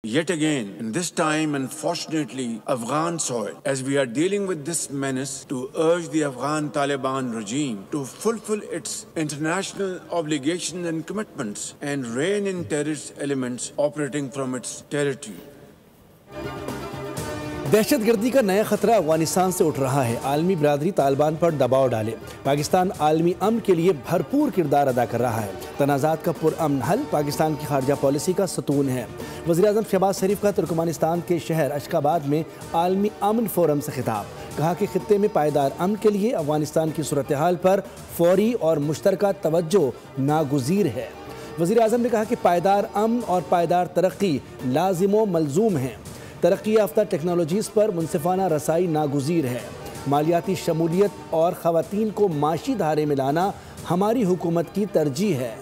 Yet again, in this time, unfortunately, Afghan soil, as we are dealing with this menace, to urge the Afghan Taliban regime to fulfill its international obligations and commitments and rein in terrorist elements operating from its territory. दहशतगर्दी का नया खतरा अफगानिस्तान से उठ रहा है। आलमी बिरादरी तालिबान पर दबाव डाले। पाकिस्तान आलमी अमन के लिए भरपूर किरदार अदा कर रहा है। तनाज़ात का पुरअमन हल पाकिस्तान की खारजा पॉलिसी का सतून है। वज़ीर-ए-आज़म शहबाज शरीफ का तुर्कमानिस्तान के शहर अशकाबाद में आलमी अमन फोरम से खिताब। कहा कि खित्ते में पायदार अमन के लिए अफगानिस्तान की सूरत हाल पर फौरी और मुश्तरका तवज्जो नागुज़ीर है। वज़ीर-ए-आज़म ने कहा कि पायदार अमन और पायदार तरक्की लाजिम व मलजूम हैं। तरक्की याफ्ता टेक्नोलॉजीज़ पर मुनसिफाना रसाई नागुज़ीर है। मालियाती शमूलियत और ख़वातीन को माशी धारे में लाना हमारी हुकूमत की तरजीह है।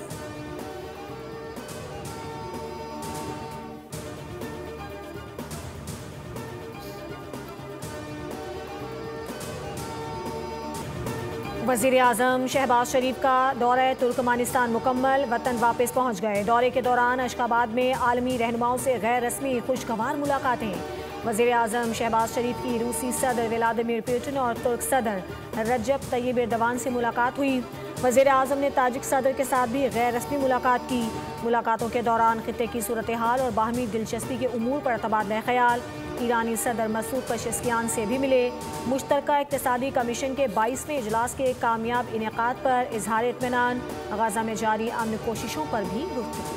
वज़ीर-ए-आज़म शहबाज शरीफ का दौरा तुर्कमानिस्तान मुकम्मल, वतन वापस पहुँच गए। दौरे के दौरान अशकाबाद में आलमी रहनुमाओं से गैर रस्मी खुशगवार मुलाकातें। वज़ीर-ए-आज़म शहबाज शरीफ की रूसी सदर व्लादिमीर पुतिन और तुर्क सदर रजब तय्यब एर्दोगान से मुलाकात हुई। वज़ीर-ए-आज़म ने ताजिक सदर के साथ भी गैर रस्मी मुलाकात की। मुलाकातों के दौरान खित्ते की सूरत हाल और बाहमी दिलचस्पी के उमूर पर तबादला ख़याल। ईरानी सदर मसूद पेशेश्कियान से भी मिले। मुश्तरका इक़्तिसादी कमीशन के 22वें इजलास के कामयाब इनेकाद पर इजहार इत्मीनान। गज़ा में जारी अमन कोशिशों पर भी गुफ्तगू।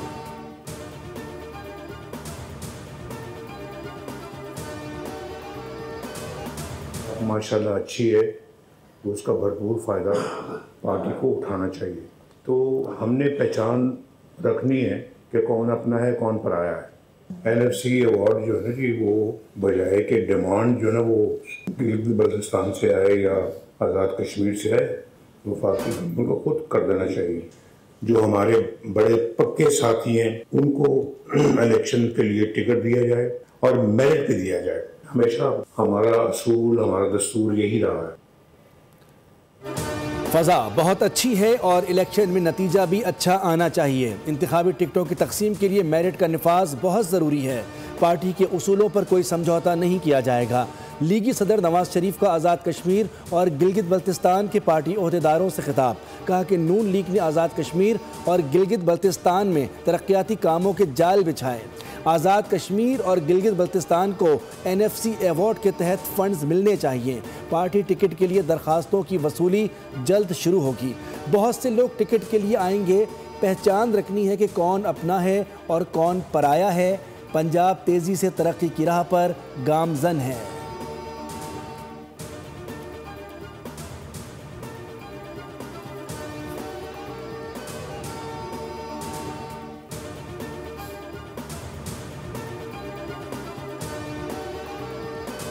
माशाल्लाह अच्छी है तो उसका भरपूर फ़ायदा पार्टी को उठाना चाहिए। तो हमने पहचान रखनी है कि कौन अपना है कौन पराया है। NFC अवार्ड जो है ना जी, वो बजाय के डिमांड जो है ना वो गिलगित बल्तिस्तान से आए या आज़ाद कश्मीर से आए, वो वफाकी गवर्नमेंट को खुद कर देना चाहिए। जो हमारे बड़े पक्के साथी हैं उनको इलेक्शन के लिए टिकट दिया जाए और मेरिट पे दिया जाए। हमेशा हमारा असूल, हमारा दस्तूर यही रहा है। फ़ज़ा बहुत अच्छी है और इलेक्शन में नतीजा भी अच्छा आना चाहिए। इंतखाबी टिकटों की तकसीम के लिए मेरिट का निफाज बहुत ज़रूरी है। पार्टी के उसूलों पर कोई समझौता नहीं किया जाएगा। लीगी सदर नवाज शरीफ का आज़ाद कश्मीर और गिलगित बल्तिस्तान के पार्टी ओहदेदारों से खिताब। कहा कि नून लीग ने आज़ाद कश्मीर और गिलगित बल्तिस्तान में तरक्याती कामों के जाल बिछाए। आज़ाद कश्मीर और गिलगित बल्तिस्तान को NFC अवार्ड के तहत फंड्स मिलने चाहिए। पार्टी टिकट के लिए दरखास्तों की वसूली जल्द शुरू होगी। बहुत से लोग टिकट के लिए आएंगे। पहचान रखनी है कि कौन अपना है और कौन पराया है। पंजाब तेज़ी से तरक्की की राह पर गामजन है।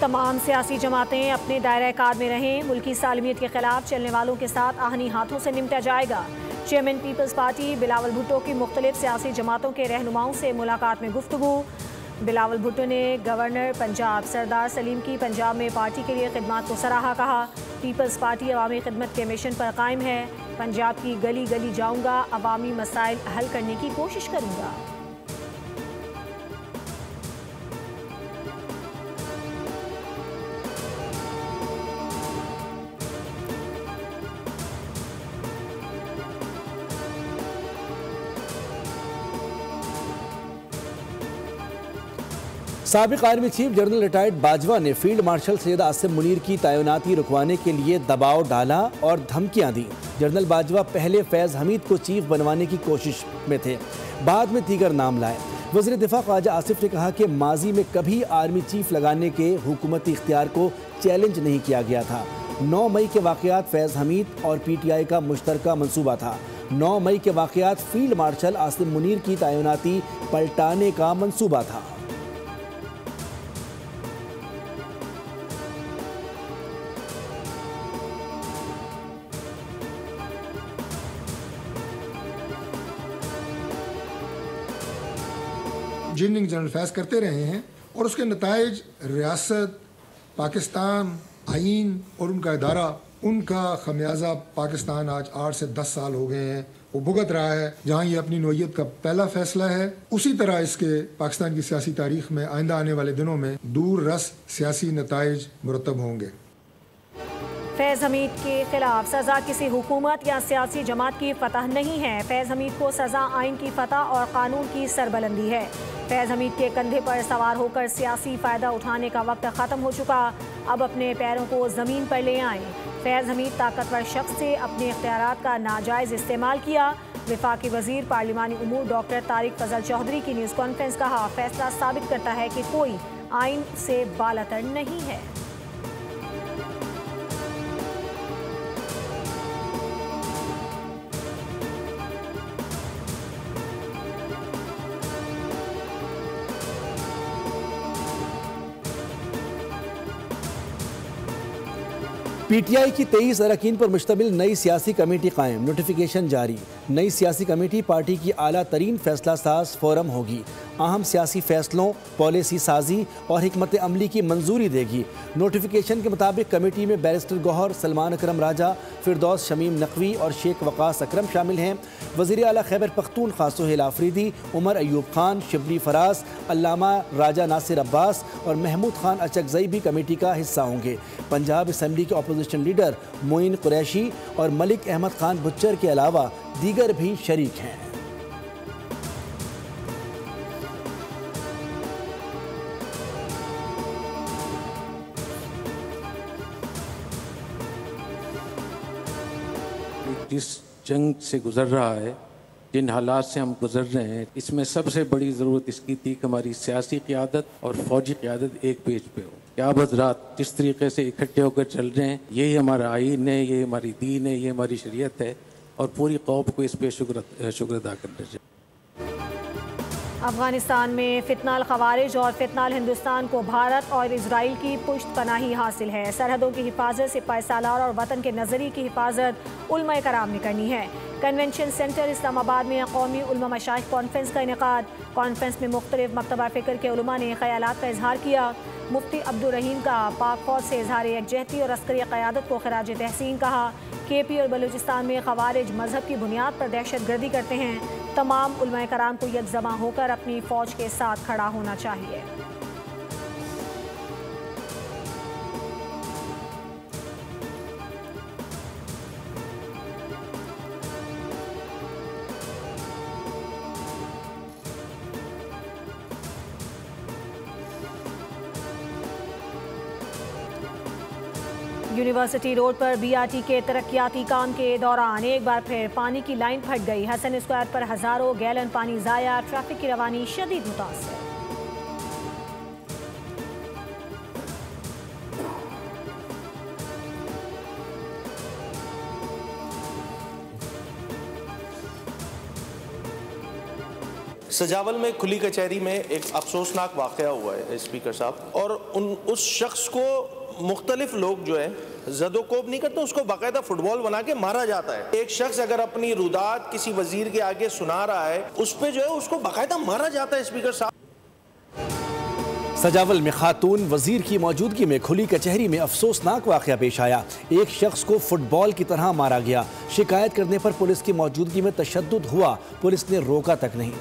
तमाम सियासी जमातें अपने दायरा कार में रहें। मुल्की सालमियत के खिलाफ चलने वालों के साथ आहनी हाथों से निपटा जाएगा। चेयरमैन पीपल्स पार्टी बिलावल भुट्टो की मुख्तलिफ सियासी जमातों के रहनुमाओं से मुलाकात में गुफ्तगू। बिलावल भुट्टो ने गवर्नर पंजाब सरदार सलीम की पंजाब में पार्टी के लिए खिदमत को सराहा। कहा पीपल्स पार्टी अवामी खिदमत के मिशन पर कायम है। पंजाब की गली गली जाऊँगा, अवामी मसाइल हल करने की कोशिश करूँगा। साबिक army chief general retired Bajwa ने फील्ड मार्शल सैयद आसिम मुनीर की तैनाती रुकवाने के लिए दबाव डाला और धमकियां दी। जनरल बाजवा पहले फैज़ हमीद को चीफ बनवाने की कोशिश में थे, बाद में दीगर नाम लाए। वज़ीर दिफा ख्वाजा आसिफ ने कहा कि माजी में कभी आर्मी चीफ लगाने के हुकूमती इख्तियार को चैलेंज नहीं किया गया था। 9 मई के वाक़यात फैज़ हमीद और PTI का मुश्तरका मंसूबा था। 9 मई के वाक़यात फील्ड मार्शल आसिम मुनीर की तैनाती पलटाने का मंसूबा था। जिन जनरल फैज़ करते रहे हैं और उसके नताइज रियासत, पाकिस्तान, आइन और उनका इदारा, उनका खमियाजा पाकिस्तान आज 8 से 10 साल हो गए हैं वो भुगत रहा है। जहाँ ये अपनी नौइयत का पहला फैसला है, उसी तरह इसके पाकिस्तान की सियासी तारीख में आइंदा आने वाले दिनों में दूर रस सियासी नताइज मुरतब होंगे। फैज़ हमीद के खिलाफ सज़ा किसी हुकूमत या सियासी जमात की फतह नहीं है। फैज़ हमीद को सज़ा आइन की फतह और कानून की सरबलंदी है। फैज़ हमीद के कंधे पर सवार होकर सियासी फ़ायदा उठाने का वक्त ख़त्म हो चुका। अब अपने पैरों को ज़मीन पर ले आएं। फैज़ हमीद ताकतवर शख्स से अपने इख्तियारात का नाजायज़ इस्तेमाल किया। वफाकी वज़ीर पार्लिमानी उमूर डॉक्टर तारिक फजल चौधरी की न्यूज़ कॉन्फ्रेंस कहा, फैसला साबित करता है कि कोई आइन से बालातर नहीं है। पीटीआई की 23 अरकान पर मुश्तमिल नई सियासी कमेटी कायम, नोटिफिकेशन जारी। नई सियासी कमेटी पार्टी की आला तरीन फैसला साज फोरम होगी। अहम सियासी फैसलों, पॉलिसी साजी और हिकमत अमली की मंजूरी देगी। नोटिफिकेशन के मुताबिक कमेटी में बैरिस्टर गौहर, सलमान अकरम राजा, फिरदौस शमीम नकवी और शेख वकास अकरम शामिल हैं। वज़ीर आला खैबर पख्तूनख्वा सुहेल आफरीदी, उमर अयूब खान, शिबली फराज, अल्लामा राजा नासिर अब्बास और महमूद खान अचकज़ई भी कमेटी का हिस्सा होंगे। पंजाब असम्बली के अपोजिशन लीडर मोइन कुरैशी और मलिक अहमद खान बुच्चर के अलावा दीगर भी शरीक हैं। जिस जंग से गुजर रहा है, जिन हालात से हम गुजर रहे हैं, इसमें सबसे बड़ी ज़रूरत इसकी थी कि हमारी सियासी क़यादत और फ़ौजी क़यादत एक पेज पे हो। कि आप हज़रात जिस तरीके से इकट्ठे होकर चल रहे हैं, यही हमारा आइन है, ये हमारी दीन है, ये हमारी शरीयत है और पूरी कौम को इस पर शुक्र अदा करना चाहिए। अफगानिस्तान में फितनाल खवारिज और फितनाल हिंदुस्तान को भारत और इजराइल की पुश्त पनाही हासिल है। सरहदों की हिफाजत, सिपाही सालार और वतन के नज़रिए की हिफाजत उलमा कराम ने करनी है। कन्वेंशन सेंटर इस्लामाबाद में कौमी उलमा मशाइख कॉन्फ्रेंस का इनेकाद। कॉन्फ्रेंस में मुख्तलिफ मकतबा फ़िक्र के उलमा ने ख़यालात का इजहार किया। मुफ्ती अब्दुल रहीम का पाक फौज से इजहार यकजहती और अस्करी क़यादत को खराज तहसीन कहा। KP और बलूचिस्तान में खवारिज मजहब की बुनियाद पर दहशत गर्दी करते हैं। तमाम उलमा कराम को यकजमा होकर अपनी फ़ौज के साथ खड़ा होना चाहिए। यूनिवर्सिटी रोड पर BRT के तरक्याती काम के दौरान एक बार फिर पानी की लाइन फट गई। हसन स्क्वायर पर हजारों गैलन पानी जाया। ट्रैफिक की रवानी शदीद मुतासर। सजावल में खुली कचहरी में एक अफसोसनाक वाक़या हुआ है स्पीकर साहब, और उस शख्स को मुख्तलिफ लोग जो है ज़दोकोब नहीं करते, उसको बाकायदा फुटबॉल बना के मारा जाता है। एक शख्स अगर अपनी रुदात किसी वजीर के आगे सुना रहा है, उस पर जो है उसको बाकायदा मारा जाता है स्पीकर साहब। सजावल में खातून वजीर की मौजूदगी में खुली कचहरी में अफसोसनाक वाक़या पेश आया। एक शख्स को फुटबॉल की तरह मारा गया। शिकायत करने पर पुलिस की मौजूदगी में तशद्दुद हुआ, पुलिस ने रोका तक नहीं।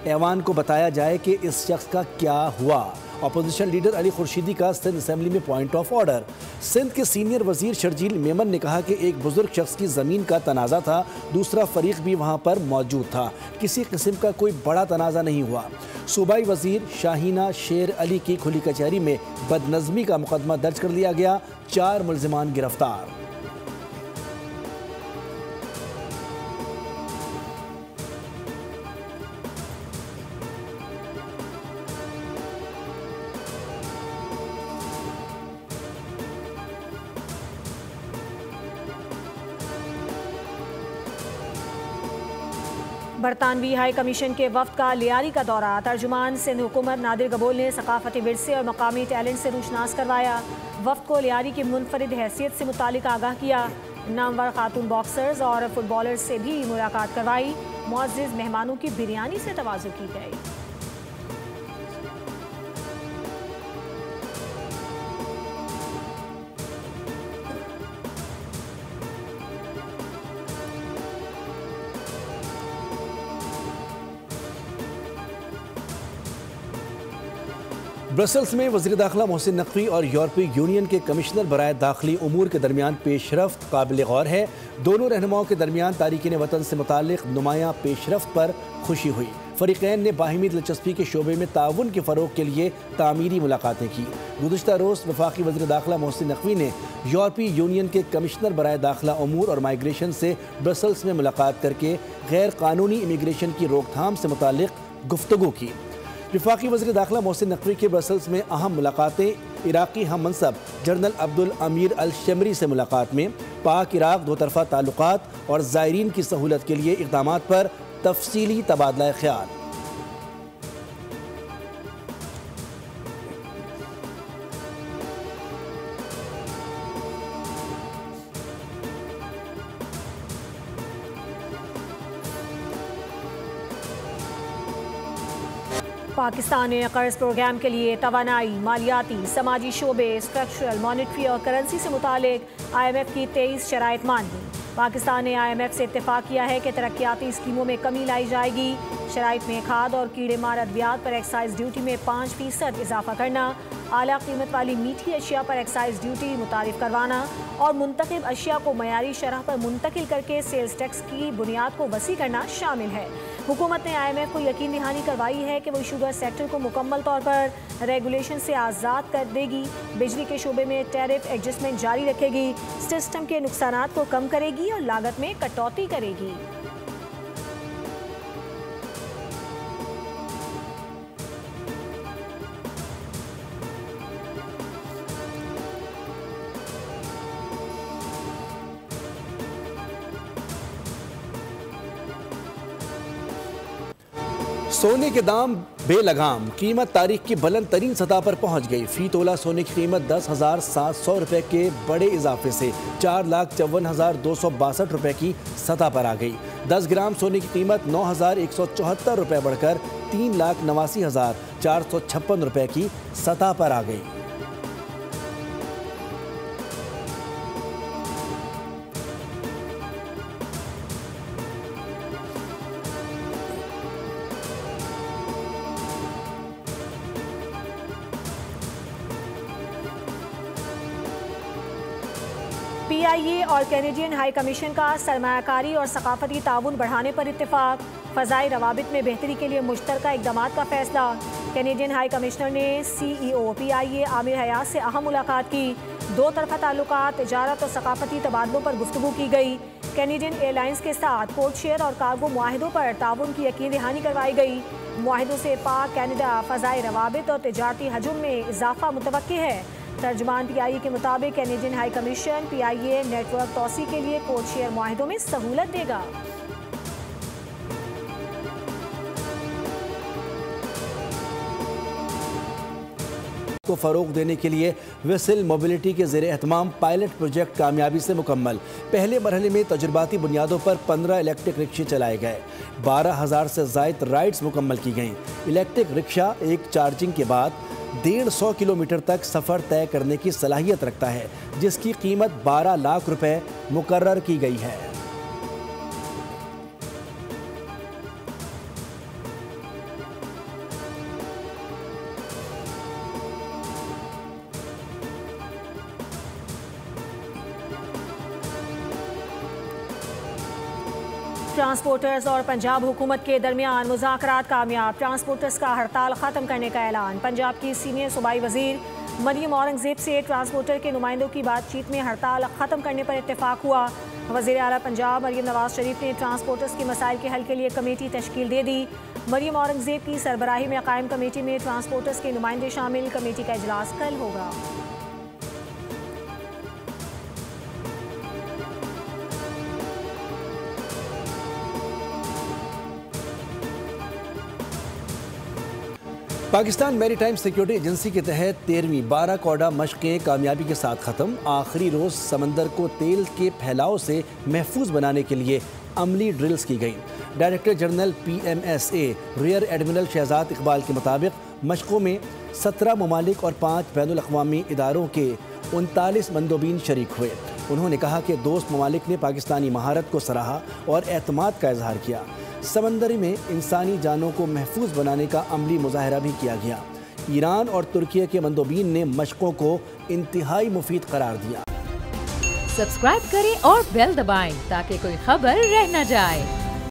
ऐवान को बताया जाए कि इस शख्स का क्या हुआ। अपोजिशन लीडर अली खुर्शीदी का सिंध असेंबली में पॉइंट ऑफ ऑर्डर। सिंध के सीनियर वजीर शर्जील मेमन ने कहा कि एक बुजुर्ग शख्स की ज़मीन का तनाज़ा था, दूसरा फरीक भी वहाँ पर मौजूद था, किसी किस्म का कोई बड़ा तनाज़ा नहीं हुआ। सूबाई वजीर शाहीना शेर अली की खुली कचहरी में बदनज़मी का मुकदमा दर्ज कर लिया गया। 4 मुल्ज़िमान गिरफ्तार। बरतानवी हाई कमीशन के वफ्द का लियारी का दौरा। तर्जुमान सिंध हुकूमत नादिर गबोल ने सकाफती विरसे और मकामी टैलेंट से रूशनास करवाया। वफ्द को लियारी की मुनफरिद हैसियत से मुतालिक आगाह किया। नामवर खातून बॉक्सर्स और फुटबॉलर्स से भी मुलाकात करवाई। मुअज़्ज़िज़ मेहमानों की बिरयानी से तवाज़ु की गई। ब्रसल्स में वज़ीर दाखिला मोहसिन नकवी और यूरोपीय यूनियन के कमिश्नर बराए दाखिली उमूर के दरमियान पेशरफ्त काबिल गौर है। दोनों रहनुमाओं के दरमियान तारीकीन वतन से मुताल्लिक़ नुमायाँ पेशरफ्त पर खुशी हुई। फ़रीक़ैन ने बाहिमी दिलचस्पी के शोबे में ताउन के फ़रोग़ के लिए तामीरी मुलाकातें की। गुज़िश्ता रोज़ वफ़ाक़ी वज़ीर दाखिला मोहसिन नकवी ने यूरोपीय यूनियन के कमिश्नर बराए दाखिला उमूर और माइग्रेशन से ब्रसल्स में मुलाकात करके गैर कानूनी इमिग्रेशन की रोकथाम से मुताल्लिक़ गुफ्तगू की। वफ़ाक़ी वज़ीर दाखिला मोहसिन नकवी के ब्रसल्स में अहम मुलाकातें इराक़ी हम मनसब जनरल अब्दुल अमीर अल शमरी से मुलाकात में पाक इराक़ दो तरफ़ा ताल्लुक़ात और ज़ायरीन की सहूलत के लिए इक़दामात पर तफसीली तबादला ख्याल। पाकिस्तान ने कर्ज प्रोग्राम के लिए तवानाई, मालियाती, समाजी शोबे, स्ट्रक्चरल, मॉनेटरी और करेंसी से मुतालिक IMF की 23 शराइत मान ली। पाकिस्तान ने IMF से इत्तेफाक किया है कि तरक्याती स्कीमों में कमी लाई जाएगी। शराइत में खाद और कीड़े मार अद्वियात पर एक्साइज ड्यूटी में 5% इजाफा करना, आला कीमत वाली मीठी अशिया पर एक्साइज ड्यूटी मुतारिफ करवाना और मुंतखब अशिया को मयारी शरह पर मुंतकिल करके सेल्स टैक्स की बुनियाद को वसी करना शामिल है। हुकूमत ने IMF को यकीन दहानी करवाई है कि वो शुगर सेक्टर को मुकम्मल तौर पर रेगुलेशन से आज़ाद कर देगी, बिजली के शोबे में टैरिफ एडजस्टमेंट जारी रखेगी, सिस्टम के नुकसानात को कम करेगी और लागत में कटौती करेगी। सोने के दाम बेलगाम, कीमत तारीख की बुलंद तरीन सतह पर पहुंच गई। फी तोला सोने की कीमत 10,700 रुपये के बड़े इजाफे से 4,54,262 रुपये की सतह पर आ गई। 10 ग्राम सोने की कीमत 9,174 रुपये बढ़कर 3,89,456 रुपये की सतह पर आ गई। PIA और कैनेडियन हाई कमीशन का सरमायाकारी और सकाफती ताउन बढ़ाने पर इत्तेफाक। फ़ज़ाई रवाबित में बेहतरी के लिए मुश्तरका इक़दामात का फैसला। कैनेडियन हाई कमिश्नर ने CEO PIA आमिर हयात से अहम मुलाकात की। दो तरफ़ा ताल्लुकात, तिजारत और सकाफती तबादलों पर गुफ्तगू की गई। कैनेडियन एयरलाइंस के साथ कोड शेयर और कार्गो मुआहिदों पर ताउन की यकीन दहानी करवाई गई। मुआहिदों से पाक कैनेडा फ़ज़ाई रवाबित और तिजारती हजम में इजाफा मुतवक्की है। तर्जुमान PIA के मुताबिक Canadian high commission PIA network तोसी के लिए कोड शेयर मुआहिदों में सहूलत देगा। को फ़रोग़ देने के लिए वेसल मोबिलिटी के ज़ेरे एहतमाम पायलट प्रोजेक्ट कामयाबी से मुकम्मल। पहले मरहले में तजुर्बाती बुनियादों पर 15 इलेक्ट्रिक रिक्शे चलाए गए। 12,000 से ज़ायद राइड्स मुकम्मल की गईं। इलेक्ट्रिक रिक्शा एक चार्जिंग के बाद 150 किलोमीटर तक सफ़र तय करने की सलाहियत रखता है, जिसकी कीमत 12 लाख रुपए मुकर्रर की गई है। ट्रांसपोर्टर्स और पंजाब हुकूमत के दरमियान मुज़ाकरात कामयाब। ट्रांसपोर्टर्स का हड़ताल ख़त्म करने का ऐलान। पंजाब की सीनियर सूबाई वज़ीर मरियम औरंगज़ेब से ट्रांसपोर्टर के नुमाइंदों की बातचीत में हड़ताल ख़त्म करने पर इत्तेफाक हुआ। वज़ीर आला पंजाब मरियम नवाज शरीफ ने ट्रांसपोर्टर्स के मसाइल के हल के लिए कमेटी तश्कील दे दी। मरियम औरंगज़ेब की सरबराही में कायम कमेटी में ट्रांसपोर्टर्स के नुमाइंदे शामिल। कमेटी का इजलास कल होगा। पाकिस्तान मैरीटाइम सिक्योरिटी एजेंसी के तहत 13वीं 12 कौड़ा मशक़ें कामयाबी के साथ ख़त्म। आखिरी रोज़ समंदर को तेल के फैलाव से महफूज बनाने के लिए अमली ड्रिल्स की गई। Director general PMSA rear admiral Shahzad Iqbal के मुताबिक मशक़ों में 17 ममालिक और 5 बैनुल-अक़वामी इदारों के 39 मंदोबीन शरीक हुए। उन्होंने कहा कि दोस्त ममालिक ने पाकिस्तानी महारत को सराहा और एतमाद का इजहार किया। समंदर में इंसानी जानों को महफूज बनाने का अमली मुजाहरा भी किया गया। ईरान और तुर्की के मंदोबीन ने मशकों को इंतहाई मुफीद करार दिया। सब्सक्राइब करें और बेल दबाएं ताकि कोई खबर रह न जाए।